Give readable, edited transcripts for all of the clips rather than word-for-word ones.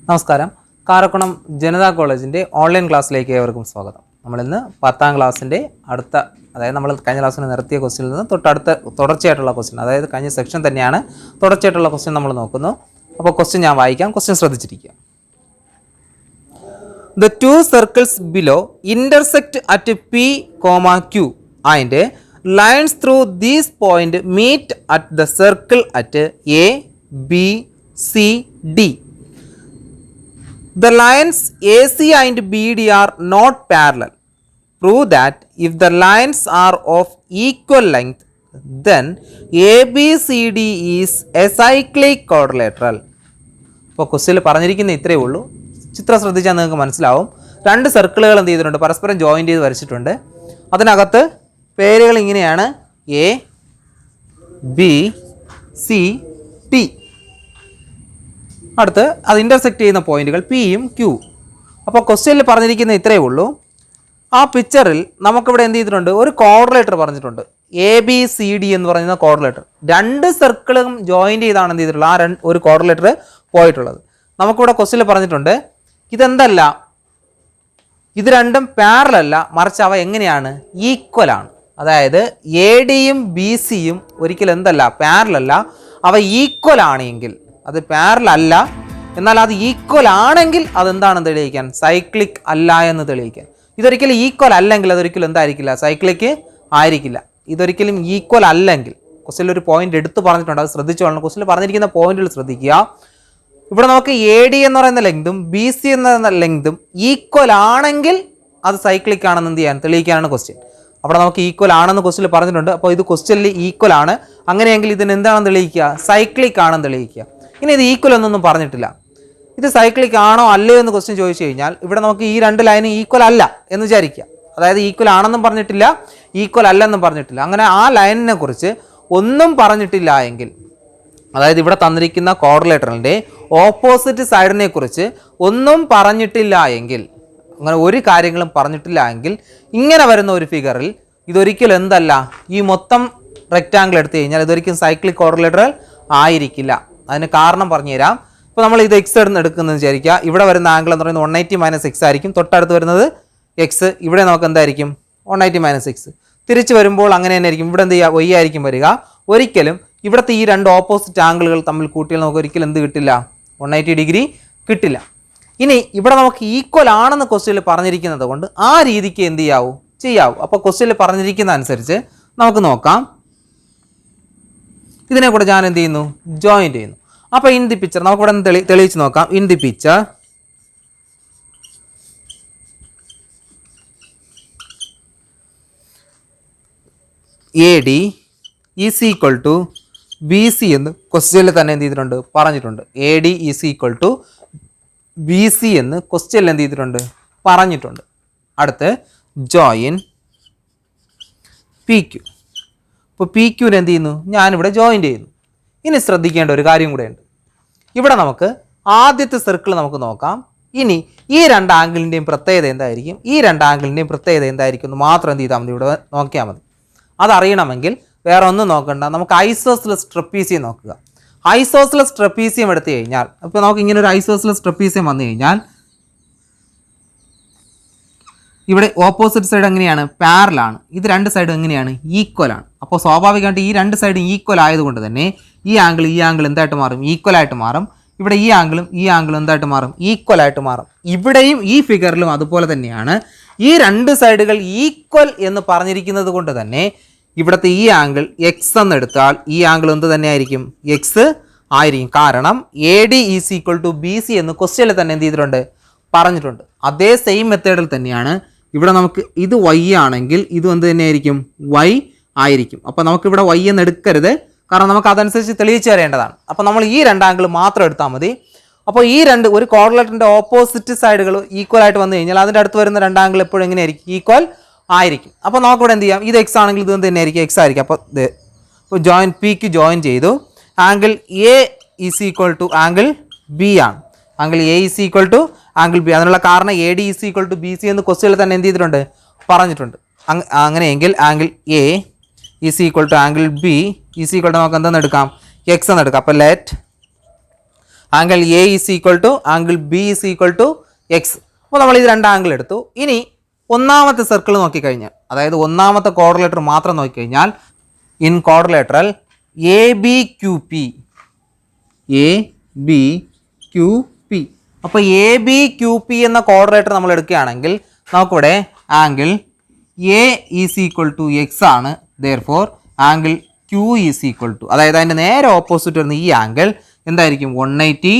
നമസ്കാരം. കാരക്കുണം ജനതാ കോളേജിൻ്റെ ഓൺലൈൻ ക്ലാസ്സിലേക്ക് ഏവർക്കും സ്വാഗതം. നമ്മളിന്ന് 10ാം ക്ലാസ്സിൻ്റെ അടുത്ത, അതായത് നമ്മൾ കഴിഞ്ഞ ക്ലാസ്സിന് നിർത്തിയ ക്വസ്റ്റ്യനിൽ നിന്ന് തൊട്ടടുത്ത തുടർച്ചയായിട്ടുള്ള ക്വസ്റ്റ്യൻ, അതായത് കഴിഞ്ഞ സെക്ഷൻ തന്നെയാണ് തുടർച്ചയായിട്ടുള്ള ക്വസ്റ്റ്യൻ നമ്മൾ നോക്കുന്നു. അപ്പോൾ ക്വസ്റ്റ്യൻ ഞാൻ വായിക്കാം, ക്വസ്റ്റ്യൻ ശ്രദ്ധിച്ചിരിക്കുക. The two circles below intersect at P, Q and lines through these points meet at the circle at A, B, C, D. The lines AC and BD are not parallel. Prove that if the lines are of equal length, then ABCD is a cyclic quadrilateral. അപ്പോൾ ക്വസ്റ്റ്യനിൽ പറഞ്ഞിരിക്കുന്ന ഇത്രയേ ഉള്ളൂ. ചിത്രം ശ്രദ്ധിച്ചാൽ നിങ്ങൾക്ക് മനസ്സിലാവും. രണ്ട് സർക്കിളുകൾ എന്ത് ചെയ്തിട്ടുണ്ട്, പരസ്പരം ജോയിൻ്റ് ചെയ്ത് വരച്ചിട്ടുണ്ട്. അതിനകത്ത് പേരുകൾ ഇങ്ങനെയാണ്: എ, ബി, സി, ടി. അടുത്ത് അത് ഇൻ്റർസെക്റ്റ് ചെയ്യുന്ന പോയിന്റുകൾ പിയും ക്യൂ. അപ്പോൾ ക്വസ്റ്റ്യനിൽ പറഞ്ഞിരിക്കുന്ന ഇത്രയേ ഉള്ളൂ. ആ പിക്ചറിൽ നമുക്കിവിടെ എന്ത് ചെയ്തിട്ടുണ്ട്, ഒരു കോർഡിലേറ്റർ പറഞ്ഞിട്ടുണ്ട്, എ ബി സി ഡി എന്ന് പറയുന്ന കോർഡിലേറ്റർ. രണ്ട് സർക്കിളും ജോയിൻ്റ് ചെയ്താണ് എന്ത് ചെയ്തിട്ടുള്ളത്, ആ ഒരു കോർഡിലേറ്റർ പോയിട്ടുള്ളത്. നമുക്കിവിടെ ക്വസ്റ്റ്യനിൽ പറഞ്ഞിട്ടുണ്ട് ഇതെന്തല്ല, ഇത് രണ്ടും പാരലല്ല, മറിച്ച് അവ എങ്ങനെയാണ്, ഈക്വലാണ്. അതായത് എ ഡിയും ബി സിയും ഒരിക്കലും എന്തല്ല, പാരലല്ല. അവ ഈക്വൽ ആണെങ്കിൽ, അത് പാരലൽ അല്ല, എന്നാൽ അത് ഈക്വൽ ആണെങ്കിൽ അതെന്താണെന്ന് തെളിയിക്കാൻ, സൈക്ലിക് അല്ല എന്ന് തെളിയിക്കാൻ. ഇതൊരിക്കലും ഈക്വൽ അല്ലെങ്കിൽ അതൊരിക്കലും എന്തായിരിക്കില്ല, സൈക്ലിക് ആയിരിക്കില്ല. ഇതൊരിക്കലും ഈക്വൽ അല്ലെങ്കിൽ, ക്വസ്റ്റ്യനിൽ ഒരു പോയിന്റ് എടുത്ത് പറഞ്ഞിട്ടുണ്ട്, അത് ശ്രദ്ധിച്ചോളണം. ക്വസ്റ്റ്യനിൽ പറഞ്ഞിരിക്കുന്ന പോയിന്റുകൾ ശ്രദ്ധിക്കുക. ഇവിടെ നമുക്ക് എ ഡി എന്ന് പറയുന്ന ലെങ്തും ബി സി എന്ന് പറയുന്ന ലെങ്തും ഈക്വൽ ആണെങ്കിൽ അത് സൈക്ലിക് ആണെന്ന് എന്ത് ചെയ്യാൻ, തെളിയിക്കാനാണ് ക്വസ്റ്റ്യൻ. അവിടെ നമുക്ക് ഈക്വൽ ആണെന്ന് ക്വസ്റ്റ്യനിൽ പറഞ്ഞിട്ടുണ്ട്. അപ്പോൾ ഇത് ക്വസ്റ്റ്യനിൽ ഈക്വൽ ആണ്, അങ്ങനെയെങ്കിൽ ഇതിന് എന്താണെന്ന് തെളിയിക്കുക, സൈക്ലിക് ആണെന്ന് തെളിയിക്കുക. ഇനി ഇത് ഈക്വൽ എന്നൊന്നും പറഞ്ഞിട്ടില്ല. ഇത് സൈക്ലിക് ആണോ അല്ലയോ എന്ന് ക്വസ്റ്റ്യൻ ചോദിച്ചു കഴിഞ്ഞാൽ ഇവിടെ നമുക്ക് ഈ രണ്ട് ലൈനും ഈക്വൽ അല്ല എന്ന് വിചാരിക്കുക. അതായത് ഈക്വൽ ആണെന്നും പറഞ്ഞിട്ടില്ല, ഈക്വൽ അല്ലെന്നും പറഞ്ഞിട്ടില്ല. അങ്ങനെ ആ ലൈനിനെ കുറിച്ച് ഒന്നും പറഞ്ഞിട്ടില്ല എങ്കിൽ, അതായത് ഇവിടെ തന്നിരിക്കുന്ന കോർഡിലേറ്ററിൻ്റെ ഓപ്പോസിറ്റ് സൈഡിനെ കുറിച്ച് ഒന്നും പറഞ്ഞിട്ടില്ല എങ്കിൽ, അങ്ങനെ ഒരു കാര്യങ്ങളും പറഞ്ഞിട്ടില്ല എങ്കിൽ, ഇങ്ങനെ വരുന്ന ഒരു ഫിഗറിൽ ഇതൊരിക്കലും എന്തല്ല, ഈ മൊത്തം റെക്റ്റാങ്കിൾ എടുത്തു കഴിഞ്ഞാൽ ഇതൊരിക്കലും സൈക്ലിക് കോർഡിലേറ്ററൽ ആയിരിക്കില്ല. അതിന് കാരണം പറഞ്ഞുതരാം. ഇപ്പോൾ നമ്മൾ ഇത് എക്സ് എടുക്കുന്നത് വിചാരിക്കുക. ഇവിടെ വരുന്ന ആംഗിൾ എന്ന് പറയുന്നത് 180 - x ആയിരിക്കും. തൊട്ടടുത്ത് വരുന്നത് എക്സ്. ഇവിടെ നമുക്ക് എന്തായിരിക്കും, 180 - x. തിരിച്ച് വരുമ്പോൾ അങ്ങനെ തന്നെ ആയിരിക്കും. ഇവിടെ എന്ത് ചെയ്യുക, y ആയിരിക്കും വരിക. ഒരിക്കലും ഇവിടുത്തെ ഈ രണ്ട് ഓപ്പോസിറ്റ് ആംഗിളുകൾ തമ്മിൽ കൂട്ടിയാൽ നമുക്ക് ഒരിക്കലും എന്ത് കിട്ടില്ല, 180 ഡിഗ്രി കിട്ടില്ല. ഇനി ഇവിടെ നമുക്ക് ഈക്വൽ ആണെന്ന് ക്വസ്റ്റ്യനിൽ പറഞ്ഞിരിക്കുന്നത് കൊണ്ട് ആ രീതിക്ക് എന്ത് ചെയ്യാവൂ, ചെയ്യാവൂ. അപ്പോൾ ക്വസ്റ്റ്യനിൽ പറഞ്ഞിരിക്കുന്ന അനുസരിച്ച് നമുക്ക് നോക്കാം. ഇതിനെ കൂടെ ഞാൻ എന്ത് ചെയ്യുന്നു, ജോയിൻ ചെയ്യുന്നു. അപ്പോൾ ഇൻ ദി പിക്ചർ നമുക്കിവിടെ നിന്ന് തെളിയിച്ച് നോക്കാം. In the picture A D is equal to B C എന്ന് ക്വസ്റ്റ്യനിൽ തന്നെ എന്ത് ചെയ്തിട്ടുണ്ട്, പറഞ്ഞിട്ടുണ്ട്. A D is equal to B C എന്ന് ക്വസ്റ്റ്യനിൽ എന്ത് ചെയ്തിട്ടുണ്ട്, പറഞ്ഞിട്ടുണ്ട്. അടുത്ത് ജോയിൻ പി ക്യു. ഇപ്പോൾ പി ക്യൂവിന് എന്ത് ചെയ്യുന്നു, ഞാനിവിടെ ജോയിൻ ചെയ്യുന്നു. ഇനി ശ്രദ്ധിക്കേണ്ട ഒരു കാര്യം കൂടെയുണ്ട്. ഇവിടെ നമുക്ക് ആദ്യത്തെ സർക്കിൾ നമുക്ക് നോക്കാം. ഇനി ഈ രണ്ട് ആംഗിളിൻ്റെയും പ്രത്യേകത എന്തായിരിക്കും, ഈ രണ്ട് ആംഗിളിൻ്റെയും പ്രത്യേകത എന്തായിരിക്കും എന്ന് മാത്രം എന്ത് ചെയ്താൽ മതി, ഇവിടെ നോക്കിയാൽ മതി. അതറിയണമെങ്കിൽ വേറെ ഒന്നും നോക്കണ്ട, നമുക്ക് ഐസോസിലസ് ട്രപ്പീസിയം നോക്കുക. ഐസോസിലസ് ട്രപ്പീസിയം എടുത്തു കഴിഞ്ഞാൽ, അപ്പോൾ നമുക്ക് ഇങ്ങനെ ഒരു ഐസോസിലസ് ട്രപ്പീസിയം വന്നു കഴിഞ്ഞാൽ ഇവിടെ ഓപ്പോസിറ്റ് സൈഡ് എങ്ങനെയാണ്, പാരലാണ്. ഇത് രണ്ട് സൈഡും എങ്ങനെയാണ്, ഈക്വൽ ആണ്. അപ്പോൾ സ്വാഭാവികമായിട്ട് ഈ രണ്ട് സൈഡും ഈക്വൽ ആയതുകൊണ്ട് തന്നെ ഈ ആംഗിൾ എന്തായിട്ട് മാറും, ഈക്വൽ ആയിട്ട് മാറും. ഇവിടെ ഈ ആംഗിളും എന്തായിട്ട് മാറും, ഈക്വൽ ആയിട്ട് മാറും. ഇവിടെയും ഈ ഫിഗറിലും അതുപോലെ തന്നെയാണ്. ഈ രണ്ട് സൈഡുകൾ ഈക്വൽ എന്ന് പറഞ്ഞിരിക്കുന്നത് കൊണ്ട് തന്നെ ഇവിടുത്തെ ഈ ആംഗിൾ എക്സ് എന്ന് എടുത്താൽ ഈ ആംഗിൾ എന്ത് തന്നെ ആയിരിക്കും, എക്സ് ആയിരിക്കും. കാരണം A D is equal to B C എന്ന് ക്വസ്റ്റ്യനിൽ തന്നെ എന്ത് ചെയ്തിട്ടുണ്ട്, പറഞ്ഞിട്ടുണ്ട്. അതേ സെയിം മെത്തേഡിൽ തന്നെയാണ് ഇവിടെ നമുക്ക് ഇത് വൈ ആണെങ്കിൽ ഇതും എന്ത് തന്നെ ആയിരിക്കും, വൈ ആയിരിക്കും. അപ്പോൾ നമുക്കിവിടെ വൈ എന്ന് എടുക്കരുത്, കാരണം നമുക്ക് അതനുസരിച്ച് തെളിയിച്ച് തരേണ്ടതാണ്. അപ്പോൾ നമ്മൾ ഈ രണ്ട് ആംഗിൾ മാത്രം എടുത്താൽ മതി. അപ്പോൾ ഈ രണ്ട് ഒരു കോർഡിലേറ്ററിൻ്റെ ഓപ്പോസിറ്റ് സൈഡുകൾ ഈക്വൽ ആയിട്ട് വന്നു കഴിഞ്ഞാൽ അതിൻ്റെ അടുത്ത് വരുന്ന രണ്ട് ആംഗിൾ എപ്പോഴും എങ്ങനെയായിരിക്കും, ഈക്വൽ ആയിരിക്കും. അപ്പോൾ നമുക്കിവിടെ എന്ത് ചെയ്യാം, ഇത് എക്സ് ആണെങ്കിൽ ഇത് തന്നെ ആയിരിക്കും, എക്സ് ആയിരിക്കും. അപ്പോൾ ജോയിൻ പിക്ക് ജോയിൻ ചെയ്തു. Angle A is equal to angle B ആണ്. Angle A is equal to angle B. അതിനുള്ള കാരണം A D is equal to B C എന്ന് ക്വസ്റ്റ്യനിൽ തന്നെ എന്ത് ചെയ്തിട്ടുണ്ട്, പറഞ്ഞിട്ടുണ്ട്. അങ്ങനെയെങ്കിൽ angle A is equal to angle B is equal to നമുക്ക് എന്തെന്ന് എടുക്കാം, എക്സ് എന്ന് എടുക്കാം. അപ്പോൾ let angle A is equal to angle B is equal to X. അപ്പോൾ നമ്മൾ ഇത് രണ്ട് ആംഗിൾ എടുത്തു. ഇനി ഒന്നാമത്തെ സർക്കിൾ നോക്കിക്കഴിഞ്ഞാൽ, അതായത് ഒന്നാമത്തെ ക്വാഡ്രിലേറ്റർ മാത്രം നോക്കിക്കഴിഞ്ഞാൽ, in quadrilateral A B Q P, A B Q P. അപ്പോൾ എ ബി ക്യു പി എന്ന ക്വാഡ്രിലേറ്റർ നമ്മൾ എടുക്കുകയാണെങ്കിൽ നമുക്കിവിടെ angle A is equal to X ആണ്. Therefore angle Q is equal to, അതായത് അതിൻ്റെ നേരെ ഓപ്പോസിറ്റ് വരുന്ന ഈ ആംഗിൾ എന്തായിരിക്കും? 180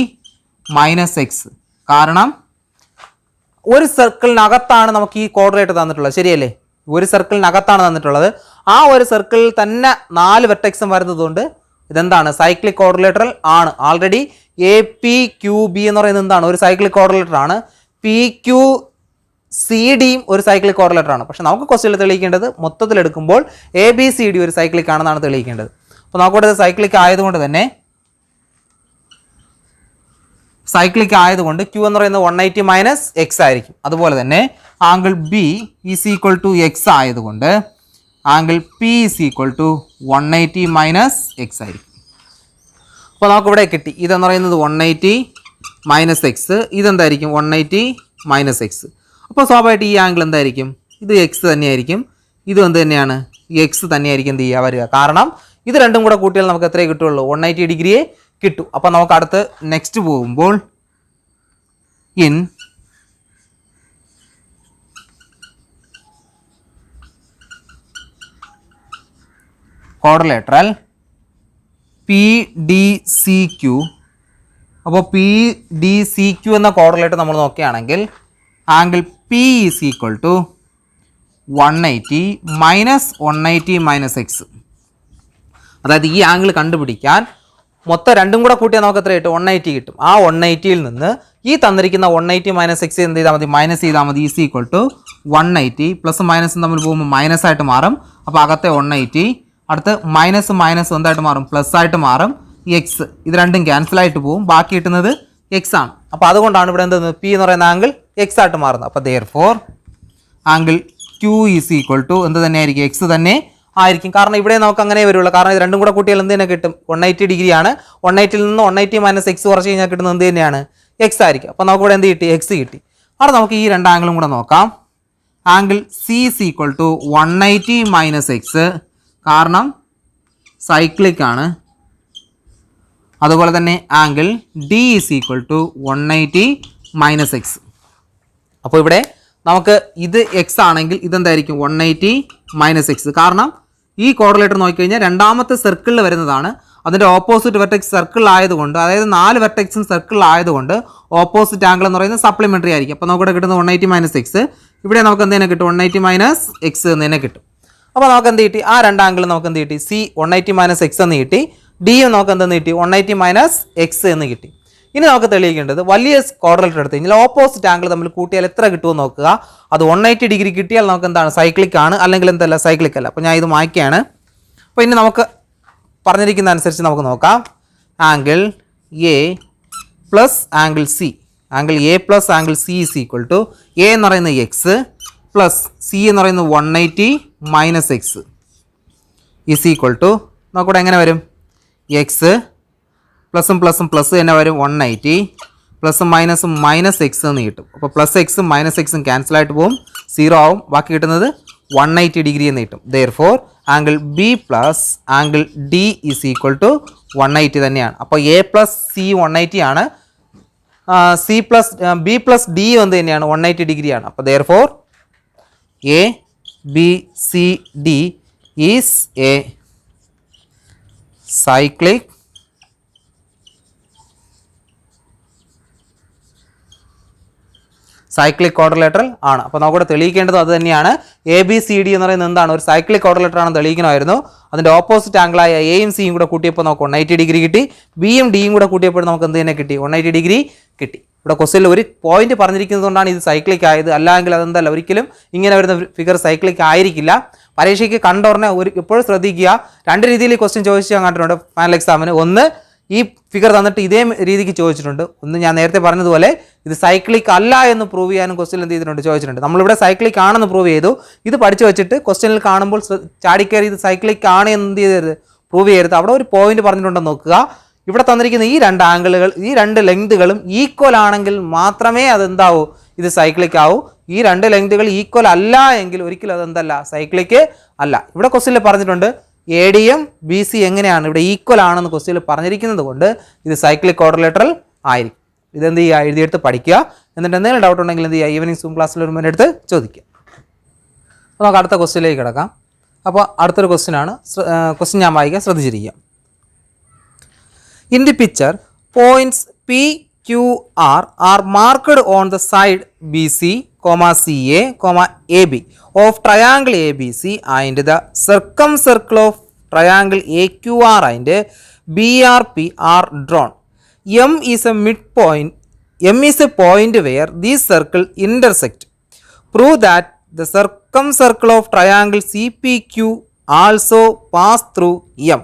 മൈനസ് എക്സ്. കാരണം ഒരു സർക്കിളിനകത്താണ് നമുക്ക് ഈ ക്വാഡ്രിലേറ്റർ തന്നിട്ടുള്ളത്, ശരിയല്ലേ? ഒരു സർക്കിളിനകത്താണ് തന്നിട്ടുള്ളത്. ആ ഒരു സർക്കിളിൽ തന്നെ 4 വെർട്ടെക്സും വരുന്നതുകൊണ്ട് ഇതെന്താണ്? സൈക്ലിക് ക്വാഡ്രിലേറ്ററൽ ആണ്. Already A P Q B എന്ന് പറയുന്നത് എന്താണ്? ഒരു സൈക്ലിക് ക്വാഡ്രിലേറ്റർ ആണ്. പി ക്യു സി ഡിയും ഒരു സൈക്ലിക് ക്വാഡ്രിലേറ്റർ ആണ്. പക്ഷെ നമുക്ക് ക്വസ്റ്റ്യനിൽ തെളിയിക്കേണ്ടത് മൊത്തത്തിലെടുക്കുമ്പോൾ എ ബി സി ഡി ഒരു സൈക്ലിക് ആണെന്നാണ് തെളിയിക്കേണ്ടത്. അപ്പോൾ നമുക്കിവിടെ സൈക്ലിക് ആയതുകൊണ്ട് തന്നെ ക്യൂ എന്ന് പറയുന്നത് 180 മൈനസ് എക്സ് ആയിരിക്കും. അതുപോലെ തന്നെ angle B is equal to X ആയതുകൊണ്ട് angle P is equal to 180 minus X ആയിരിക്കും. അപ്പോൾ നമുക്കിവിടെ കിട്ടി. ഇതെന്ന് പറയുന്നത് 180 മൈനസ് എക്സ്, ഇതെന്തായിരിക്കും? 180 മൈനസ് എക്സ്. അപ്പോൾ സ്വാഭാവികമായിട്ട് ഈ ആംഗിൾ എന്തായിരിക്കും? ഇത് എക്സ് തന്നെയായിരിക്കും. ഇതും എന്ത് തന്നെയാണ്? എക്സ് തന്നെയായിരിക്കും എന്ത് ചെയ്യുക വരിക. കാരണം ഇത് രണ്ടും കൂടെ കൂട്ടിയാൽ നമുക്ക് എത്രയേ കിട്ടുള്ളൂ? 180 ഡിഗ്രിയെ കിട്ടും. അപ്പോൾ നമുക്ക് അടുത്ത് നെക്സ്റ്റ് പോകുമ്പോൾ in quadrilateral P D C Q. അപ്പോൾ പി ഡി സി ക്യു എന്ന ക്വാഡ്രിലേറ്റർ നമ്മൾ നോക്കുകയാണെങ്കിൽ angle P is equal to 180 minus 180 minus X. അതായത് ഈ ആംഗിൾ കണ്ടുപിടിക്കാൻ മൊത്തം രണ്ടും കൂടെ കൂട്ടിയാൽ നമുക്ക് എത്ര കിട്ടും? 180 കിട്ടും. ആ 180യിൽ നിന്ന് ഈ തന്നിരിക്കുന്ന 180 മൈനസ് എക്സ് എന്ത് ചെയ്താൽ മതി? മൈനസ് ചെയ്താൽ മതി. ഈസ് ഈക്വൽ ടു 180 പ്ലസ് മൈനസും തമ്മിൽ പോകുമ്പോൾ മൈനസ് ആയിട്ട് മാറും. അപ്പോൾ അകത്തെ 180, അടുത്ത് മൈനസ് മൈനസ് എന്തായിട്ട് മാറും? പ്ലസ് ആയിട്ട് മാറും. എക്സ് ഇത് രണ്ടും ക്യാൻസൽ ആയിട്ട് പോകും. ബാക്കി കിട്ടുന്നത് എക്സ് ആണ്. അപ്പോൾ അതുകൊണ്ടാണ് ഇവിടെ എന്ത് പി എന്ന് പറയുന്ന ആംഗിൾ എക്സ് ആയിട്ട് മാറുന്നത്. അപ്പോൾ therefore angle Q is equal to എന്ത് തന്നെയായിരിക്കും? എക്സ് തന്നെ ആയിരിക്കും. കാരണം ഇവിടെ നമുക്ക് അങ്ങനെ വരുള്ളൂ. കാരണം ഇത് രണ്ടും കൂടെ കൂട്ടിയാൽ എന്ത് തന്നെ കിട്ടും? 180 ഡിഗ്രിയാണ്. 180ൽ നിന്ന് 180 മൈനസ് എക്സ് കുറച്ച് കഴിഞ്ഞാൽ കിട്ടുന്നത് എന്ത് തന്നെയാണ്? എക്സ് ആയിരിക്കും. അപ്പോൾ നമുക്കിവിടെ എന്ത് കിട്ടി? എക്സ് കിട്ടി. അവിടെ നമുക്ക് ഈ രണ്ട് ആംഗിളും കൂടെ നോക്കാം. Angle C is equal to 180 minus X, കാരണം സൈക്ലിക് ആണ്. അതുപോലെ തന്നെ angle D is equal to 180 minus X. അപ്പോൾ ഇവിടെ നമുക്ക് ഇത് എക്സ് ആണെങ്കിൽ ഇതെന്തായിരിക്കും? 180 മൈനസ് എക്സ്. കാരണം ഈ ക്വാഡ്രിലേറ്റർ നോക്കിക്കഴിഞ്ഞാൽ രണ്ടാമത്തെ സർക്കിളിൽ വരുന്നതാണ്. അതിൻ്റെ ഓപ്പോസിറ്റ് വെർട്ടെക്സ് സർക്കിൾ ആയതുകൊണ്ട്, അതായത് 4 വെർട്ടെക്സും സർക്കിൾ ആയതുകൊണ്ട് ഓപ്പോസിറ്റ് ആംഗിൾ എന്ന് പറയുന്നത് സപ്ലിമെൻ്ററി ആയിരിക്കും. അപ്പോൾ നമുക്കിവിടെ കിട്ടുന്നത് 180 മൈനസ് എക്സ്. ഇവിടെ നമുക്ക് എന്ത് തന്നെ കിട്ടും? 180 മൈനസ് എക്സ് എന്ന് തന്നെ കിട്ടും. അപ്പോൾ നമുക്ക് എന്ത് കിട്ടി? ആ രണ്ട് ആംഗിൾ നമുക്ക് എന്ത് കിട്ടി? സി 180 മൈനസ് എക്സ് എന്ന് കിട്ടി. ഡിയും നമുക്ക് എന്തെന്ന് കിട്ടി? 180 മൈനസ് എക്സ് എന്ന് കിട്ടി. ഇനി നമുക്ക് തെളിയിക്കേണ്ടത് വലിയ ക്വാഡ്രിലേറ്റർ എടുത്ത് കഴിഞ്ഞാൽ ഓപ്പോസിറ്റ് ആംഗിൾ തമ്മിൽ കൂട്ടിയാൽ എത്ര കിട്ടുമെന്ന് നോക്കുക. അത് 180 ഡിഗ്രി കിട്ടിയാൽ നമുക്ക് എന്താണ്? സൈക്ലിക് ആണ്, അല്ലെങ്കിൽ എന്തല്ല? സൈക്ലിക് അല്ല. അപ്പോൾ ഞാൻ ഇത് മായ്ക്കുകയാണ്. അപ്പോൾ ഇനി നമുക്ക് പറഞ്ഞിരിക്കുന്ന അനുസരിച്ച് നമുക്ക് നോക്കാം. Angle A plus angle C, angle A plus angle C is equal to A എന്ന് പറയുന്നത് എക്സ് പ്ലസ് സി എന്ന് പറയുന്നത് 180 minus X is equal to നമുക്കിവിടെ എങ്ങനെ വരും? എക്സ് പ്ലസും പ്ലസും പ്ലസ് തന്നെ വരും. 180 പ്ലസും മൈനസും മൈനസ് എക്സ് എന്ന് കിട്ടും. അപ്പോൾ പ്ലസ് എക്സും മൈനസ് എക്സും ക്യാൻസലായിട്ട് പോകും, 0 ആവും. ബാക്കി കിട്ടുന്നത് 180 ഡിഗ്രി എന്ന് കിട്ടും. Therefore angle B plus angle D is equal to 180 തന്നെയാണ്. അപ്പോൾ എ പ്ലസ് സി 180 ആണ്, C plus B plus D എന്ത് തന്നെയാണ്? 180 ഡിഗ്രിയാണ്. അപ്പോൾ therefore A B C D is a cyclic quadrilateral ആണ്. അപ്പോൾ നമുക്കിവിടെ തെളിയിക്കേണ്ടത് അത് തന്നെയാണ്. എ ബി സി ഡി എന്ന് പറയുന്നത് എന്താണ്? ഒരു സൈക്ലിക് ക്വാഡ്രിലേറ്റർ ആണെന്ന് തെളിയിക്കണമായിരുന്നു. അതിൻ്റെ ഓപ്പോസിറ്റ് ആംഗിളായ എയും സിയും കൂടെ കൂട്ടിയപ്പോൾ നമുക്ക് 180 ഡിഗ്രി കിട്ടി. ബിയും ഡിയും കൂടെ കൂട്ടിയപ്പോൾ നമുക്ക് എന്ത് തന്നെ കിട്ടി? 180 ഡിഗ്രി കിട്ടി. ഇവിടെ ക്വസ്റ്റ്യനിൽ ഒരു പോയിന്റ് പറഞ്ഞിരിക്കുന്നതുകൊണ്ടാണ് ഇത് സൈക്ലിക് ആയത്. അല്ലെങ്കിൽ അതെന്തല്ല, ഒരിക്കലും ഇങ്ങനെ വരുന്ന ഫിഗർ സൈക്ലിക് ആയിരിക്കില്ല. പരീക്ഷയ്ക്ക് കണ്ടോറിനെ എപ്പോഴും ശ്രദ്ധിക്കുക. രണ്ട് രീതിയിൽ ക്വസ്റ്റ്യൻ ചോദിച്ച് ഞാൻ കണ്ടിട്ടുണ്ട് ഫൈനൽ എക്സാമിന്. ഒന്ന് ഈ ഫിഗർ തന്നിട്ട് ഇതേ രീതിക്ക് ചോദിച്ചിട്ടുണ്ട്. ഒന്ന് ഞാൻ നേരത്തെ പറഞ്ഞതുപോലെ ഇത് സൈക്ലിക് അല്ല എന്ന് പ്രൂവ് ചെയ്യാനും ക്വസ്റ്റ്യൻ എന്ത് ചെയ്തിട്ടുണ്ട്? ചോദിച്ചിട്ടുണ്ട്. നമ്മളിവിടെ സൈക്ലിക് ആണെന്ന് പ്രൂവ് ചെയ്തു. ഇത് പഠിച്ചു വെച്ചിട്ട് ക്വസ്റ്റ്യനിൽ കാണുമ്പോൾ ചാടിക്കയറി ഇത് സൈക്ലിക് ആണ് എന്ന് എന്ത് ചെയ്യരുത്? പ്രൂവ് ചെയ്യരുത്. അവിടെ ഒരു പോയിന്റ് പറഞ്ഞിട്ടുണ്ടെന്ന് നോക്കുക. ഇവിടെ തന്നിരിക്കുന്ന ഈ രണ്ട് ആംഗിളുകൾ, ഈ രണ്ട് ലെങ്തുകളും ഈക്വൽ ആണെങ്കിൽ മാത്രമേ അതെന്താവൂ, ഇത് സൈക്ലിക് ആവൂ. ഈ രണ്ട് ലെങ്തുകൾ ഈക്വൽ അല്ല എങ്കിൽ ഒരിക്കലും അതെന്തല്ല, സൈക്ലിക് അല്ല. ഇവിടെ ക്വസ്റ്റ്യനിൽ പറഞ്ഞിട്ടുണ്ട് A D M B C എങ്ങനെയാണ് ഇവിടെ ഈക്വൽ ആണെന്ന് ക്വസ്റ്റ്യനിൽ പറഞ്ഞിരിക്കുന്നത് കൊണ്ട് ഇത് സൈക്ലിക് ക്വാഡ്രിലേറ്ററൽ ആയിരിക്കും. ഇതെന്ത് ചെയ്യുക, എഴുതിയെടുത്ത് പഠിക്കുക. എന്നിട്ട് എന്തെങ്കിലും ഡൗട്ട് ഉണ്ടെങ്കിൽ എന്ത് ചെയ്യുക, ഈവനിങ് സൂം ക്ലാസ്സിൽ ഒരു മിനിറ്റ് എടുത്ത് ചോദിക്കുക. അപ്പോൾ നമുക്ക് അടുത്ത ക്വസ്റ്റ്യനിലേക്ക് കിടക്കാം. അപ്പോൾ അടുത്തൊരു ക്വസ്റ്റ്യനാണ്. ക്വസ്റ്റ്യൻ ഞാൻ വായിക്കാൻ ശ്രദ്ധിച്ചിരിക്കുക. In the picture, points P, Q, R are marked on the side BC, CA, AB of triangle ABC and the circumcircle of triangle AQR and BRP are drawn. M is a midpoint. M is a point where these circles intersect. Prove that the circumcircle of triangle CPQ also pass through M.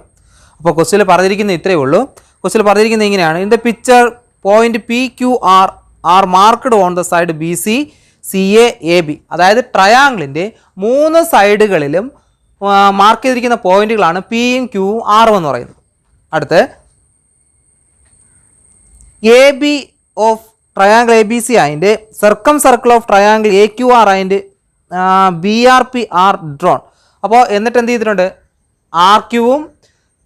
അപ്പോൾ ക്വസ്റ്റ്യനിൽ പറഞ്ഞിരിക്കുന്നത് ഇത്രയേ ഉള്ളൂ. ക്വസ്റ്റ്യനിൽ പറഞ്ഞിരിക്കുന്നത് ഇങ്ങനെയാണ്. In the picture point P Q R marked on the side B C C A B. അതായത് ട്രയാങ്കിളിൻ്റെ 3 സൈഡുകളിലും mark ചെയ്തിരിക്കുന്ന പോയിന്റുകളാണ് പിയും ക്യൂവും ആറും എന്ന് പറയുന്നത്. അടുത്ത് A B of triangle A B C അതിൻ്റെ circumcircle of triangle A Q R അതിൻ്റെ B R P R drawn. അപ്പോൾ എന്നിട്ട് എന്ത് ചെയ്തിട്ടുണ്ട്, ആർ ക്യൂവും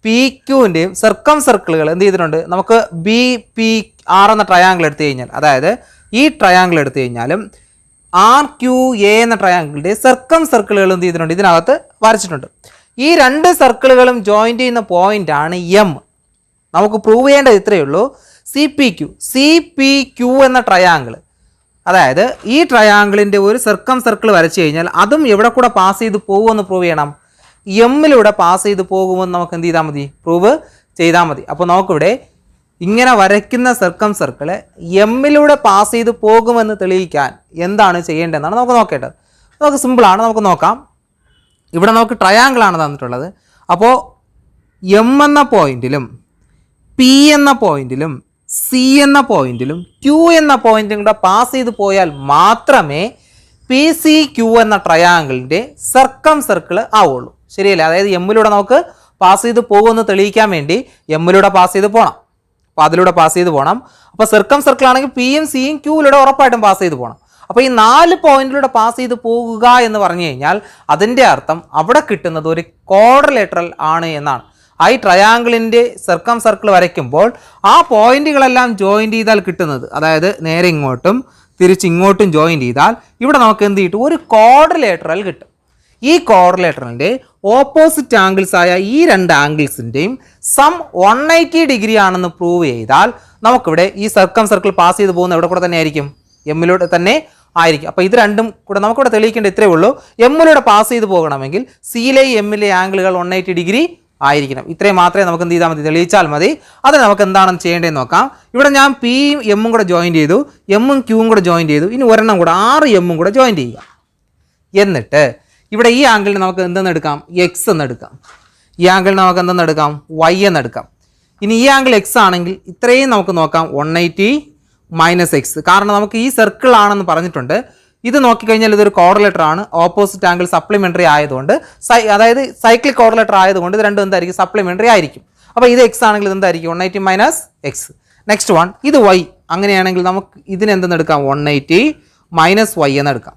പി ക്യൂവിൻ്റെയും സർക്കം സർക്കിളുകൾ എന്ത് ചെയ്തിട്ടുണ്ട്, നമുക്ക് ബി പി ആർ എന്ന ട്രയാങ്കിൾ എടുത്തു കഴിഞ്ഞാൽ, അതായത് ഈ ട്രയാങ്കിൾ എടുത്തു കഴിഞ്ഞാലും ആർ ക്യു എ എന്ന ട്രയാങ്കിളിൻ്റെ സർക്കം സർക്കിളുകൾ എന്ത് ചെയ്തിട്ടുണ്ട്, ഇതിനകത്ത് വരച്ചിട്ടുണ്ട്. ഈ 2 സർക്കിളുകളും ജോയിൻ്റ് ചെയ്യുന്ന പോയിൻ്റാണ് എം. നമുക്ക് പ്രൂവ് ചെയ്യേണ്ടത് ഇത്രയേ ഉള്ളൂ, സി പി ക്യു എന്ന ട്രയാങ്കിൾ, അതായത് ഈ ട്രയാങ്കിളിൻ്റെ ഒരു സർക്കം സർക്കിൾ വരച്ചു കഴിഞ്ഞാൽ അതും എവിടെ കൂടെ പാസ് ചെയ്ത് പോകുമെന്ന് പ്രൂവ് ചെയ്യണം. എമ്മിലൂടെ പാസ് ചെയ്ത് പോകുമെന്ന് നമുക്ക് എന്ത് ചെയ്താൽ മതി, പ്രൂവ് ചെയ്താൽ മതി. അപ്പോൾ നമുക്കിവിടെ ഇങ്ങനെ വരയ്ക്കുന്ന സർക്കം സർക്കിള് എമ്മിലൂടെ പാസ് ചെയ്ത് പോകുമെന്ന് തെളിയിക്കാൻ എന്താണ് ചെയ്യേണ്ടതെന്നാണ് നമുക്ക് നോക്കേണ്ടത്. നമുക്ക് സിമ്പിളാണ്, നമുക്ക് നോക്കാം. ഇവിടെ നമുക്ക് ട്രയാങ്കിളാണ് തന്നിട്ടുള്ളത്. അപ്പോൾ എം എന്ന പോയിന്റിലും പി എന്ന പോയിന്റിലും സി എന്ന പോയിന്റിലും ക്യൂ എന്ന പോയിന്റും കൂടെ പാസ് ചെയ്ത് പോയാൽ മാത്രമേ പി സി ക്യൂ എന്ന ട്രയാങ്കിളിൻ്റെ സർക്കം സർക്കിൾ ആവുള്ളൂ. ശരിയല്ലേ? അതായത് എമ്മിലൂടെ നമുക്ക് പാസ് ചെയ്ത് പോകുമെന്ന് തെളിയിക്കാൻ വേണ്ടി എമ്മിലൂടെ പാസ് ചെയ്ത് പോകണം. അപ്പോൾ അതിലൂടെ പാസ് ചെയ്ത് പോകണം. അപ്പോൾ സർക്കം സർക്കിൾ ആണെങ്കിൽ പിയും സിയും ക്യൂവിലൂടെ ഉറപ്പായിട്ടും പാസ് ചെയ്ത് പോകണം. അപ്പോൾ ഈ 4 പോയിന്റിലൂടെ പാസ് ചെയ്ത് പോകുക എന്ന് പറഞ്ഞു കഴിഞ്ഞാൽ അതിൻ്റെ അർത്ഥം അവിടെ കിട്ടുന്നത് ഒരു ക്വാഡ്രിലേറ്ററൽ ആണ് എന്നാണ്. ഈ ട്രയാങ്കിളിൻ്റെ സർക്കം സർക്കിൾ വരയ്ക്കുമ്പോൾ ആ പോയിന്റുകളെല്ലാം ജോയിൻ ചെയ്താൽ കിട്ടുന്നത്, അതായത് നേരെ ഇങ്ങോട്ടും തിരിച്ചിങ്ങോട്ടും ജോയിൻ ചെയ്താൽ ഇവിടെ നമുക്ക് എന്ത് കിട്ടും, ഒരു ക്വാഡ്രിലേറ്ററൽ കിട്ടും. ഈ ക്വാഡ്രിലേറ്ററലിൻ്റെ ഓപ്പോസിറ്റ് ആംഗിൾസ് ആയ ഈ 2 ആംഗിൾസിൻ്റെയും സം 180 ഡിഗ്രി ആണെന്ന് പ്രൂവ് ചെയ്താൽ നമുക്കിവിടെ ഈ സർക്കം സർക്കിൾ പാസ് ചെയ്ത് പോകുന്ന എവിടെ കൂടെ തന്നെ ആയിരിക്കും, എമ്മിലൂടെ തന്നെ ആയിരിക്കും. അപ്പോൾ ഇത് രണ്ടും കൂടെ നമുക്കിവിടെ തെളിയിക്കേണ്ട ഇത്രയേ ഉള്ളൂ. എമ്മിലൂടെ പാസ് ചെയ്ത് പോകണമെങ്കിൽ സിയിലെയും എമ്മിലെ ആംഗിളുകൾ 180 ഡിഗ്രി ആയിരിക്കണം. ഇത്രയും മാത്രമേ നമുക്ക് എന്ത് ചെയ്താൽ മതി, തെളിയിച്ചാൽ മതി. അത് നമുക്ക് എന്താണെന്ന് ചെയ്യേണ്ടതെന്ന് നോക്കാം. ഇവിടെ ഞാൻ പിയും എമ്മും കൂടെ ജോയിൻ ചെയ്തു, എമ്മും ക്യൂവും കൂടെ ജോയിൻ ചെയ്തു. ഇനി ഒരെണ്ണം കൂടെ 6 എമ്മും കൂടെ ജോയിൻ ചെയ്യുക. എന്നിട്ട് ഇവിടെ ഈ ആംഗിളിന് നമുക്ക് എന്തെന്ന് എടുക്കാം, എക്സ് എന്ന് എടുക്കാം. ഈ ആംഗിളിന് നമുക്ക് എന്തെന്ന് എടുക്കാം, വൈ എന്ന് എടുക്കാം. ഇനി ഈ ആംഗിൾ എക്സ് ആണെങ്കിൽ ഇത്രയും നമുക്ക് നോക്കാം 180 മൈനസ് എക്സ്. കാരണം നമുക്ക് ഈ സർക്കിൾ ആണെന്ന് പറഞ്ഞിട്ടുണ്ട്. ഇത് നോക്കിക്കഴിഞ്ഞാൽ ഇതൊരു ക്വാഡ്രിലേറ്റർ ആണ്. ഓപ്പോസിറ്റ് ആംഗിൾ സപ്ലിമെൻ്ററി ആയതുകൊണ്ട്, അതായത് സൈക്ലിക് ക്വാഡ്രിലേറ്റർ ആയതുകൊണ്ട് ഇത് രണ്ടും എന്തായിരിക്കും, സപ്ലിമെൻ്ററി ആയിരിക്കും. അപ്പോൾ ഇത് എക്സ് ആണെങ്കിൽ ഇത് എന്തായിരിക്കും, 180 മൈനസ് എക്സ്. നെക്സ്റ്റ് വൺ ഇത് വൈ. അങ്ങനെയാണെങ്കിൽ നമുക്ക് ഇതിനെന്തെന്ന് എടുക്കാം, 180 മൈനസ് വൈ എന്ന് എടുക്കാം.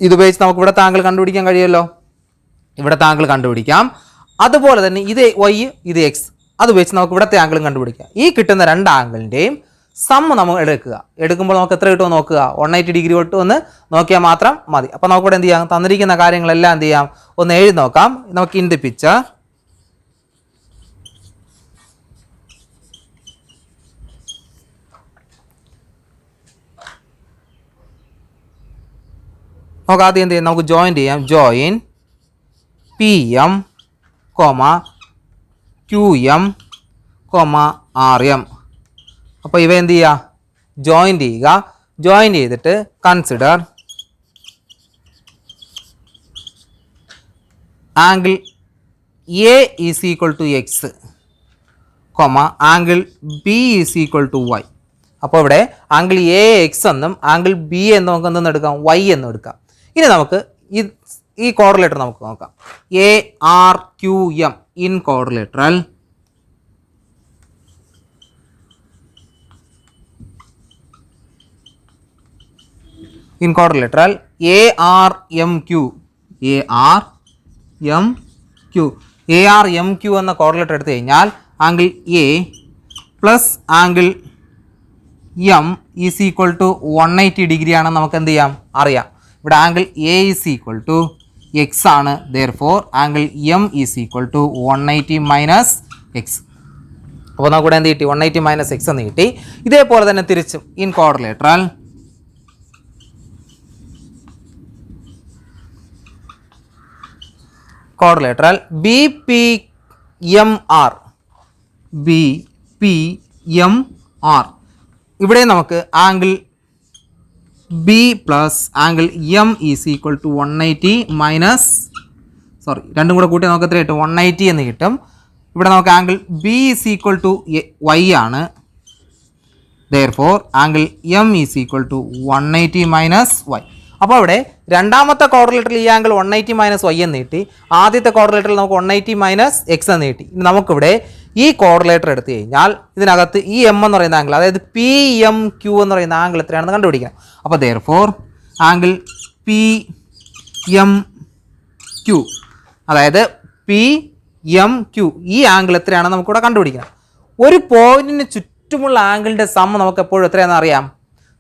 ഇതുപയോഗിച്ച് നമുക്ക് ഇവിടെ ആംഗിൾ കണ്ടുപിടിക്കാൻ കഴിയുമല്ലോ, ഇവിടെ ആംഗിൾ കണ്ടുപിടിക്കാം. അതുപോലെ തന്നെ ഇത് വൈ ഇത് എക്സ്, അത് വെച്ച് നമുക്ക് ഇവിടുത്തെ ആംഗിളും കണ്ടുപിടിക്കാം. ഈ കിട്ടുന്ന 2 ആംഗിളിൻ്റെയും സം നമ്മൾ എടുക്കുമ്പോൾ നമുക്ക് എത്ര കിട്ടുമോ നോക്കുക, 180 ഡിഗ്രി കിട്ടുമെന്ന് നോക്കിയാൽ മാത്രം മതി. അപ്പോൾ നമുക്കിവിടെ എന്ത് ചെയ്യാം, തന്നിരിക്കുന്ന കാര്യങ്ങളെല്ലാം എന്ത് ചെയ്യാം, ഒന്ന് എഴുതി നോക്കാം. നമുക്ക് ഇൻ ദി പിക്ചർ നമുക്ക് ആദ്യം എന്ത് ചെയ്യാം, നമുക്ക് ജോയിൻ ചെയ്യാം. Join P M Q M R M. അപ്പോൾ ഇവ എന്ത് ചെയ്യുക, ജോയിൻ ചെയ്യുക. ജോയിൻ ചെയ്തിട്ട് consider angle A is equal to X, angle B is equal to Y. അപ്പോൾ ഇവിടെ ആംഗിൾ എ എക്സ് എന്നും ആംഗിൾ ബി എന്ന് നമുക്ക് എന്തെന്ന് എടുക്കാം, വൈ എന്നും എടുക്കാം. ഇനി നമുക്ക് ഈ ക്വാഡ്രിലേറ്റർ നമുക്ക് നോക്കാം. A R Q M in quadrilateral in quadrilateral ARMQ എന്ന ക്വാഡ്രിലേറ്റർ എടുത്തു കഴിഞ്ഞാൽ angle A plus angle M is equal to 180 degree ആണെന്ന് നമുക്ക് എന്ത് ചെയ്യാം അറിയാം. ഇവിടെ angle A is equal to X ആണ്. Therefore angle M is equal to 180 minus X. അപ്പോൾ നമുക്കിവിടെ എന്ത് കിട്ടി? 180 മൈനസ് എക്സ് എന്ന് കിട്ടി. ഇതേപോലെ തന്നെ തിരിച്ചും ഇൻ ക്വാഡ്രിലേറ്ററൽ BPMR ഇവിടെ നമുക്ക് angle B plus angle M is equal to 180 minus രണ്ടും കൂടെ കൂട്ടി നമുക്ക് എത്ര കിട്ടും? 180 എന്ന് കിട്ടും. ഇവിടെ നമുക്ക് angle B is equal to Y ആണ്. Therefore angle M is equal to 180 minus Y. അപ്പോൾ ഇവിടെ രണ്ടാമത്തെ ക്വാഡ്രിലേറ്ററിൽ ഈ ആംഗിൾ 180 മൈനസ് Y എന്ന് കിട്ടി. ആദ്യത്തെ ക്വാഡ്രിലേറ്ററിൽ നമുക്ക് 180 മൈനസ് എക്സ് എന്ന് കിട്ടി. ഇനി നമുക്കിവിടെ ഈ ക്വാഡ്രിലേറ്റർ എടുത്തു കഴിഞ്ഞാൽ ഇതിനകത്ത് ഈ M എന്ന് പറയുന്ന ആംഗിൾ, അതായത് PMQ എന്ന് പറയുന്ന ആംഗിൾ എത്രയാണെന്ന് കണ്ടുപിടിക്കണം. അപ്പോൾ ദെയർഫോർ ആംഗിൾ PMQ, അതായത് PMQ ഈ ആംഗിൾ എത്രയാണെന്ന് നമുക്കിവിടെ കണ്ടുപിടിക്കണം. ഒരു പോയിന്റിന് ചുറ്റുമുള്ള ആംഗിളിൻ്റെ സം നമുക്ക് എപ്പോഴും എത്രയാണെന്ന് അറിയാം?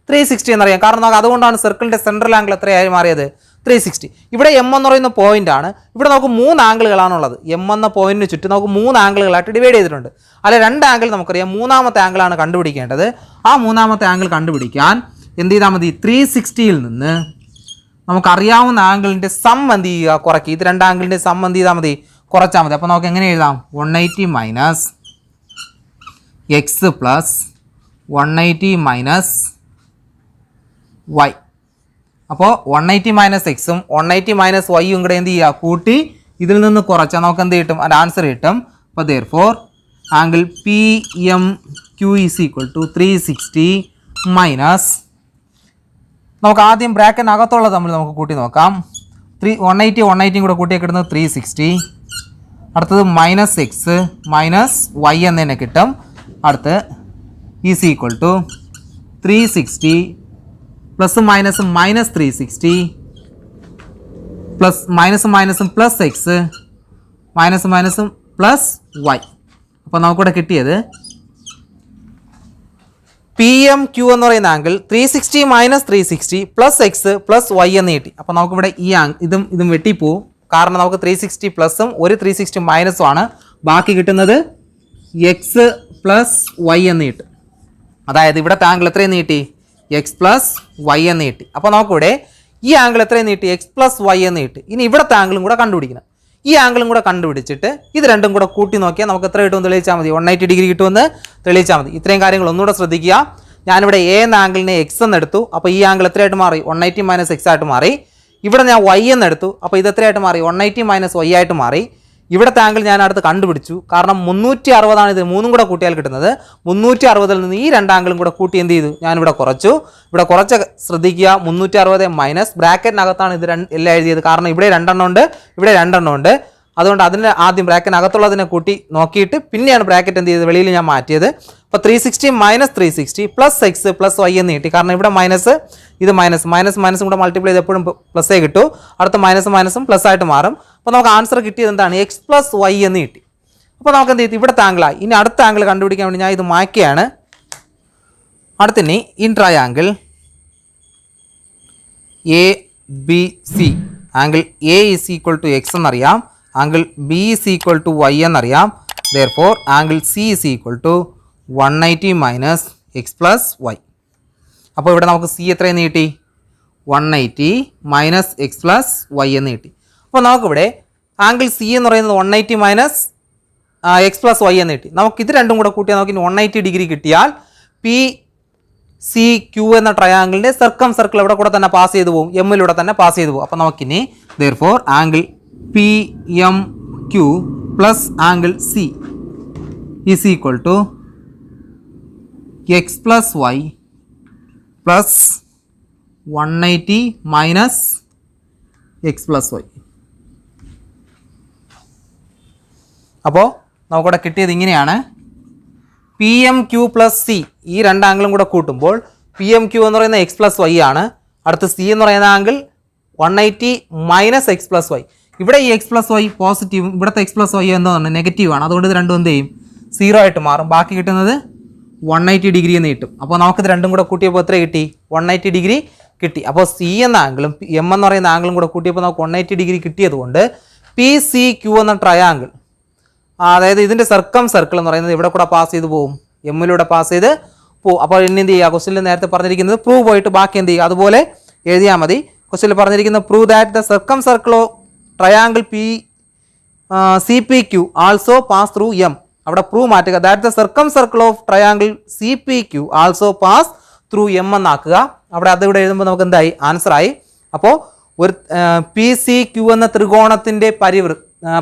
360 എന്നറിയാം. കാരണം നമുക്ക് അതുകൊണ്ടാണ് സർക്കിളിൻ്റെ സെൻട്രൽ ആംഗിൾ എത്രയായി മാറിയത്? 360. ഇവിടെ M എന്ന് പറയുന്ന പോയിന്റ് ആണ്. ഇവിടെ നമുക്ക് 3 ആംഗിളുകളാണുള്ളത്. M എന്ന പോയിന്റിന് ചുറ്റും നമുക്ക് 3 ആംഗിളുകളായിട്ട് ഡിവൈഡ് ചെയ്തിട്ടുണ്ട്. അല്ല 2 ആംഗിൾ നമുക്കറിയാം. മൂന്നാമത്തെ ആംഗിളാണ് കണ്ടുപിടിക്കേണ്ടത്. ആ മൂന്നാമത്തെ ആംഗിൾ കണ്ടുപിടിക്കാൻ എന്ത് ചെയ്താൽ മതി? 360യിൽ നിന്ന് നമുക്കറിയാവുന്ന ആംഗിളിൻ്റെ സം എന്ത് ചെയ്യുക? കുറയ്ക്കുക. ഇത് 2 ആംഗിളിൻ്റെ സം എന്ത് ചെയ്താൽ മതി? കുറച്ചാൽ മതി. അപ്പോൾ നമുക്ക് എങ്ങനെ എഴുതാം? 180 minus X plus 180 minus Y. അപ്പോൾ 180 മൈനസ് എക്സും 180 മൈനസ് വൈയും കൂടെ എന്ത് ചെയ്യുക? കൂട്ടി ഇതിൽ നിന്ന് കുറച്ചാൽ നമുക്ക് എന്ത് കിട്ടും? ഒരു ആൻസർ കിട്ടും. അപ്പോൾ therefore angle PMQ is equal to 360 minus, നമുക്ക് ആദ്യം ബ്രാക്കറ്റിനകത്തുള്ളത് നമുക്ക് കൂട്ടി നോക്കാം. 180 കൂടെ കൂട്ടിയൊക്കെ കിട്ടുന്നത് 360. അടുത്തത് മൈനസ് എക്സ് മൈനസ് Y എന്ന് തന്നെ കിട്ടും. അടുത്ത് ഈസ് ഈക്വൽ ടു 360 പ്ലസും മൈനസും മൈനസ് 360 പ്ലസ് മൈനസും പ്ലസ് എക്സ് മൈനസും പ്ലസ് Y. അപ്പോൾ നമുക്കിവിടെ കിട്ടിയത് PMQ എന്ന് പറയുന്ന angle 360 minus 360 plus X plus Y എന്ന് കിട്ടി. അപ്പോൾ നമുക്കിവിടെ ഈ ഇതും വെട്ടിപ്പോവും. കാരണം നമുക്ക് 360 പ്ലസും ഒരു 360 മൈനസും ആണ്. ബാക്കി കിട്ടുന്നത് എക്സ് പ്ലസ് Y എന്ന് കിട്ടും. അതായത് ഇവിടുത്തെ ആംഗിൾ എത്രയെന്ന് കിട്ടി? എക്സ് പ്ലസ് Y എന്ന് കിട്ടി. അപ്പോൾ നമുക്കിവിടെ ഈ ആംഗിൾ എത്രയെന്ന് കിട്ടി? എക്സ് പ്ലസ് Y എന്ന് കിട്ടി. ഇനി ഇവിടുത്തെ ആംഗിളും കൂടെ കണ്ടുപിടിക്കണം. ഈ ആംഗിളും കൂടെ കണ്ടുപിടിച്ചിട്ട് ഇത് രണ്ടും കൂടെ കൂട്ടി നോക്കിയാൽ നമുക്ക് എത്ര കിട്ടുമെന്ന് തെളിയിച്ചാൽ മതി? 180 ഡിഗ്രി കിട്ടുമെന്ന് തെളിയിച്ചാൽ മതി. ഇത്രയും കാര്യങ്ങൾ ഒന്നുകൂടെ ശ്രദ്ധിക്കുക. ഞാനിവിടെ എ എന്ന ആംഗിളിനെ എക്സ് എന്ന് എടുത്തു. അപ്പോൾ ഈ ആംഗിൾ എത്രയായിട്ട് മാറി? 180 മൈനസ് എക്സ് ആയിട്ട് മാറി. ഇവിടെ ഞാൻ Y എന്ന് എടുത്തു. അപ്പോൾ ഇത് എത്രയായിട്ട് മാറി? 180 മൈനസ് Y ആയിട്ട് മാറി. ഇവിടുത്തെ ആംഗിൾ ഞാൻ അടുത്ത് കണ്ടുപിടിച്ചു. കാരണം 360 ഇത് മൂന്നും കൂടെ കൂട്ടിയാൽ കിട്ടുന്നത്. 360ൽ നിന്ന് ഈ 2 ആംഗിളും കൂടെ കൂട്ടി എന്ത് ചെയ്തു? ഞാനിവിടെ കുറച്ചു. ഇവിടെ കുറച്ച് ശ്രദ്ധിക്കുക. 360 മൈനസ് ബ്രാക്കറ്റിനകത്താണ് ഇത് എല്ലാം എഴുതിയത്. കാരണം ഇവിടെ 2 എണ്ണം ഉണ്ട്, ഇവിടെ 2 എണ്ണം ഉണ്ട്. അതുകൊണ്ട് അതിന് ആദ്യം ബ്രാക്കറ്റിനകത്തുള്ളതിനെ കൂട്ടി നോക്കിയിട്ട് പിന്നെയാണ് ബ്രാക്കറ്റ് എന്ത് ചെയ്തത്? വെളിയിൽ ഞാൻ മാറ്റിയത്. അപ്പോൾ 360 minus 360 plus X plus Y എന്ന് കിട്ടി. കാരണം ഇവിടെ മൈനസ്, ഇത് മൈനസും കൂടെ മൾട്ടിപ്ലൈ ചെയ്ത് എപ്പോഴും പ്ലസ്സേ കിട്ടൂ. അടുത്ത മൈനസും പ്ലസ് ആയിട്ട് മാറും. അപ്പോൾ നമുക്ക് ആൻസർ കിട്ടിയത് എന്താണ്? എക്സ് പ്ലസ് Y എന്ന് കിട്ടി. അപ്പോൾ നമുക്ക് എന്ത് ചെയ്തു? ഇവിടുത്തെ ആംഗിളായി. ഇനി അടുത്ത ആംഗിൾ കണ്ടുപിടിക്കാൻ വേണ്ടി ഞാൻ ഇത് മായ്ക്കുകയാണ്. അടുത്തിനി in triangle ABC angle A is equal to X എന്നറിയാം. Angle B is equal to Y എന്നറിയാം. Therefore angle C is equal to 180 minus X plus Y. അപ്പോൾ ഇവിടെ നമുക്ക് C എത്രയെന്ന് കിട്ടി? 180 മൈനസ് എക്സ് പ്ലസ് Y എന്ന് കിട്ടി. അപ്പോൾ നമുക്കിവിടെ ആംഗിൾ C എന്ന് പറയുന്നത് 180 മൈനസ് എക്സ് പ്ലസ് Y എന്ന് കിട്ടി. നമുക്ക് ഇത് രണ്ടും കൂടെ കൂട്ടിയാൽ നമുക്ക് 180 ഡിഗ്രി കിട്ടിയാൽ PCQ എന്ന ട്രയാംഗിളിൻ്റെ സർക്കിൾ ഇവിടെ കൂടെ തന്നെ പാസ് ചെയ്തു പോകും. എമ്മിലൂടെ തന്നെ പാസ് ചെയ്തു പോകും. അപ്പോൾ നമുക്കിനി therefore angle PMQ plus angle C is equal to x plus Y plus 180 minus X plus Y. അപ്പോൾ നമുക്കിവിടെ കിട്ടിയത് ഇങ്ങനെയാണ്. PMQ പ്ലസ് C ഈ 2 ആംഗിളും കൂടെ കൂട്ടുമ്പോൾ PMQ എന്ന് പറയുന്ന എക്സ് പ്ലസ് Y ആണ്. അടുത്ത സി എന്ന് പറയുന്ന angle 180 minus X plus y. ഇവിടെ ഈ എക്സ് പ്ലസ് വൈ പോസിറ്റീവും ഇവിടുത്തെ എക്സ് പ്ലസ് വൈ എന്താണ് നെഗറ്റീവാണ്. അതുകൊണ്ട് ഇത് രണ്ടും എന്ത് ചെയ്യും 0 ആയിട്ട് മാറും. ബാക്കി കിട്ടുന്നത് 180 ഡിഗ്രി എന്ന് കിട്ടും. അപ്പോൾ നമുക്കിത് രണ്ടും കൂടെ കൂട്ടിയപ്പോൾ എത്ര കിട്ടി 180 ഡിഗ്രി കിട്ടി. അപ്പോൾ സി എന്ന ആംഗിളും എം എന്ന് പറയുന്ന ആംഗിളും കൂടെ കൂട്ടിയപ്പോൾ നമുക്ക് 180 ഡിഗ്രി കിട്ടിയതുകൊണ്ട് പി സി ക്യൂ എന്ന ട്രയാങ്കിൾ, അതായത് ഇതിൻ്റെ സർക്കിൾ എന്ന് പറയുന്നത് ഇവിടെ കൂടെ പാസ് ചെയ്ത് പോകും, എമ്മിലൂടെ പാസ് ചെയ്ത് പോകും. അപ്പോൾ ഇനി എന്ത് ചെയ്യുക, ക്വസ്റ്റ്യനിൽ നേരത്തെ പറഞ്ഞിരിക്കുന്നത് പ്രൂവ് പോയിട്ട് ബാക്കി എന്ത് ചെയ്യുക അതുപോലെ എഴുതിയാൽ മതി. ക്വസ്റ്റ്യനിൽ പറഞ്ഞിരിക്കുന്ന prove that the circle of triangle P C P Q also pass through M. അവിടെ പ്രൂവ് മാറ്റുക, that the circle of triangle C P Q also pass through M എന്നാക്കുക. അവിടെ അതിവിടെ എഴുതുമ്പോൾ നമുക്ക് എന്തായി ആൻസറായി. അപ്പോൾ ഒരു പി സി ക്യൂ എന്ന ത്രികോണത്തിൻ്റെ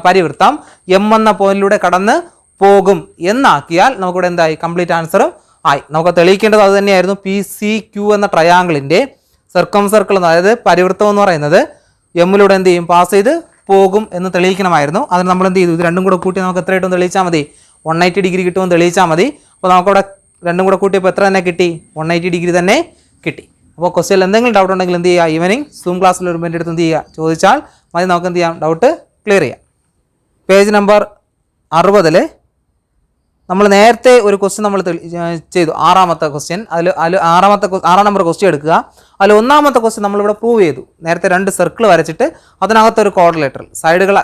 പരിവൃത്തം എം എന്ന പോയിന്റിലൂടെ കടന്ന് പോകും എന്നാക്കിയാൽ നമുക്കിവിടെ എന്തായി കംപ്ലീറ്റ് ആൻസറും ആയി. നമുക്ക് തെളിയിക്കേണ്ടത് അത് തന്നെയായിരുന്നു. പി സി ക്യൂ എന്ന ട്രയാങ്കിളിൻ്റെ സർക്കിൾ അതായത് പരിവൃത്തം എന്ന് പറയുന്നത് എമ്മിലൂടെ എന്ത് ചെയ്യും പാസ് ചെയ്ത് പോകും എന്ന് തെളിയിക്കണമായിരുന്നു. അതിന് നമ്മൾ എന്ത് ചെയ്തു, ഇത് രണ്ടും കൂടെ കൂട്ടി നമുക്ക് എത്ര കിട്ടും തെളിയിച്ചാൽ മതി, 180 ഡിഗ്രി കിട്ടുമെന്ന് തെളിയിച്ചാൽ മതി. അപ്പോൾ നമുക്കവിടെ രണ്ടും കൂടെ കൂട്ടിയപ്പോൾ എത്ര തന്നെ കിട്ടി 180 ഡിഗ്രി തന്നെ കിട്ടി. അപ്പോൾ ക്വസ്റ്റ്യനിൽ എന്തെങ്കിലും ഡൗട്ട് ഉണ്ടെങ്കിൽ എന്ത് ചെയ്യുക, ഈവനിങ് സൂം ക്ലാസ്സിൽ ഒരു എൻ്റെ അടുത്ത് എന്ത് ചെയ്യുക ചോദിച്ചാൽ മതി, നമുക്ക് എന്ത് ചെയ്യാം ഡൗട്ട് ക്ലിയർ ചെയ്യാം. പേജ് നമ്പർ 60 നമ്മൾ നേരത്തെ ഒരു ക്വസ്റ്റ്യൻ നമ്മൾ ചെയ്തു, 6ാമത്തെ ക്വസ്റ്റ്യൻ. അതിൽ 6ാം നമ്പർ ക്വസ്റ്റ്യൻ എടുക്കുക. അതിൽ 1ാമത്തെ ക്വസ്റ്റ്യൻ നമ്മളിവിടെ പ്രൂവ് ചെയ്തു. നേരത്തെ 2 സർക്കിൾ വരച്ചിട്ട് അതിനകത്തൊരു കോർഡിലേറ്റർ സൈഡുകൾ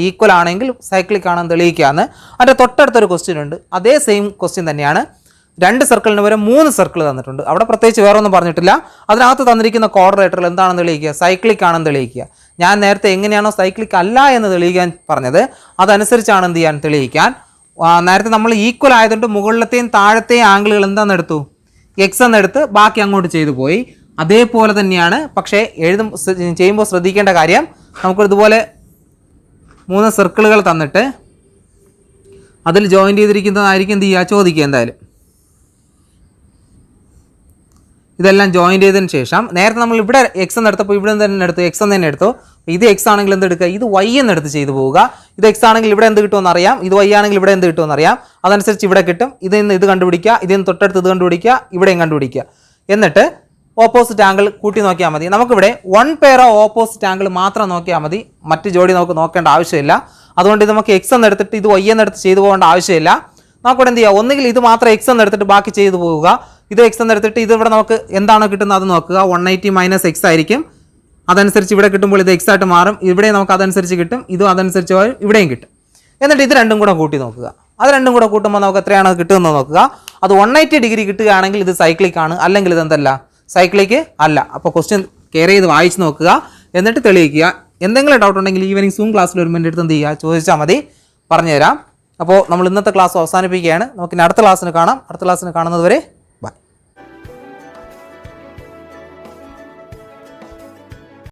ഈക്വൽ ആണെങ്കിൽ സൈക്ലിക് ആണെന്ന് തെളിയിക്കുകയെന്ന്. അതിൻ്റെ തൊട്ടടുത്തൊരു ക്വസ്റ്റ്യൻ ഉണ്ട്, അതേ സെയിം ക്വസ്റ്റ്യൻ തന്നെയാണ്. 2 സർക്കിളിന് വരെ 3 സർക്കിൾ തന്നിട്ടുണ്ട്. അവിടെ പ്രത്യേകിച്ച് വേറെ ഒന്നും പറഞ്ഞിട്ടില്ല. അതിനകത്ത് തന്നിരിക്കുന്ന കോർഡിലേറ്ററിൽ എന്താണെന്ന് തെളിയിക്കുക, സൈക്ലിക് ആണെന്ന് തെളിയിക്കുക. ഞാൻ നേരത്തെ എങ്ങനെയാണോ സൈക്ലിക് അല്ല എന്ന് തെളിയിക്കാൻ പറഞ്ഞത് അതനുസരിച്ചാണ് എന്ത് ചെയ്യാൻ തെളിയിക്കാൻ. നേരത്തെ നമ്മൾ ഈക്വൽ ആയതുകൊണ്ട് മുകളിലത്തെയും താഴത്തെയും ആംഗിളുകൾ എന്താണെന്ന് എടുത്തു, എക്സ് എന്നെടുത്ത് ബാക്കി അങ്ങോട്ട് ചെയ്തു പോയി. അതേപോലെ തന്നെയാണ്, പക്ഷേ ചെയ്യുമ്പോൾ ശ്രദ്ധിക്കേണ്ട കാര്യം, നമുക്ക് ഇതുപോലെ 3 സർക്കിളുകൾ തന്നിട്ട് അതിൽ ജോയിൻ ചെയ്തിരിക്കുന്നതായിരിക്കും എന്ത് ചെയ്യുക ചോദിക്കുക. എന്തായാലും ഇതെല്ലാം ജോയിൻ ചെയ്തതിന് ശേഷം നേരത്തെ നമ്മൾ ഇവിടെ എക്സ് എന്ന് എടുത്തപ്പോൾ ഇവിടെ തന്നെ എടുത്തു, എക്സ് എന്ന് തന്നെ എടുത്തു. ഇത് എക്സ് ആണെങ്കിൽ എന്ത് എടുക്കുക, ഇത് വൈ എന്നെടുത്ത് ചെയ്തു പോവുക. ഇത് എക്സ് ആണെങ്കിൽ ഇവിടെ എന്ത് കിട്ടുമെന്ന് അറിയാം, ഇത് വൈ ആണെങ്കിൽ ഇവിടെ എന്ത് കിട്ടുമെന്ന് അറിയാം. അതനുസരിച്ച് ഇവിടെ കിട്ടും. ഇതിൽ നിന്ന് ഇത് കണ്ടുപിടിക്കുക, ഇതിൽ നിന്ന് തൊട്ടടുത്ത് ഇത് കണ്ടുപിടിക്കുക, ഇവിടെയും കണ്ടുപിടിക്കുക. എന്നിട്ട് ഓപ്പോസിറ്റ് ആംഗിൾ കൂട്ടി നോക്കിയാൽ മതി. നമുക്കിവിടെ 1 പെയർ ഓപ്പോസിറ്റ് ആംഗിൾ മാത്രം നോക്കിയാൽ മതി, മറ്റ് ജോഡി നമുക്ക് നോക്കേണ്ട ആവശ്യമില്ല. അതുകൊണ്ട് ഇത് നമുക്ക് എക്സ് എന്നെടുത്തിട്ട് ഇത് വൈ എന്നെടുത്ത് ചെയ്തു പോകേണ്ട ആവശ്യമില്ല. നമുക്കിവിടെ എന്ത് ചെയ്യുക, ഒന്നുകിൽ ഇത് മാത്രം എക്സ് എന്നെടുത്തിട്ട് ബാക്കി ചെയ്തു പോവുക, ഇത് എക്സ് എന്നെടുത്തിട്ട് ഇത് ഇവിടെ നമുക്ക് എന്താണോ കിട്ടുന്നത് അത് നോക്കുക. 180 മൈനസ് എക്സ് ആയിരിക്കും. അതനുസരിച്ച് ഇവിടെ കിട്ടുമ്പോൾ ഇത് എക്സ് ആയിട്ട് മാറും. ഇവിടെ നമുക്ക് അതനുസരിച്ച് കിട്ടും, ഇതും അതനുസരിച്ച് ഇവിടെയും കിട്ടും. എന്നിട്ട് ഇത് രണ്ടും കൂടെ കൂട്ടി നോക്കുക. അത് രണ്ടും കൂടെ കൂട്ടുമ്പോൾ നമുക്ക് എത്രയാണ് കിട്ടുന്നത് നോക്കുക. അത് 180 ഡിഗ്രി കിട്ടുകയാണെങ്കിൽ ഇത് സൈക്ലിക് ആണ്, അല്ലെങ്കിൽ ഇത് എന്തല്ല സൈക്ലിക് അല്ല. അപ്പോൾ ക്വസ്റ്റ്യൻ കെയർ ചെയ്ത് വായിച്ച് നോക്കുക, എന്നിട്ട് തെളിയിക്കുക. എന്തെങ്കിലും ഡൗട്ട് ഉണ്ടെങ്കിൽ ഈവനിങ് സൂം ക്ലാസ്സിൽ ഒരു മിനിറ്റ് എടുത്ത് എന്ത് ചെയ്യുക ചോദിച്ചാൽ മതി, പറഞ്ഞുതരാം. അപ്പോൾ നമ്മൾ ഇന്നത്തെ ക്ലാസ് അവസാനിപ്പിക്കുകയാണ്. നമുക്ക് ഇനി അടുത്ത ക്ലാസ്സിന് കാണാം. അടുത്ത ക്ലാസ്സിന് കാണുന്നത് വരെ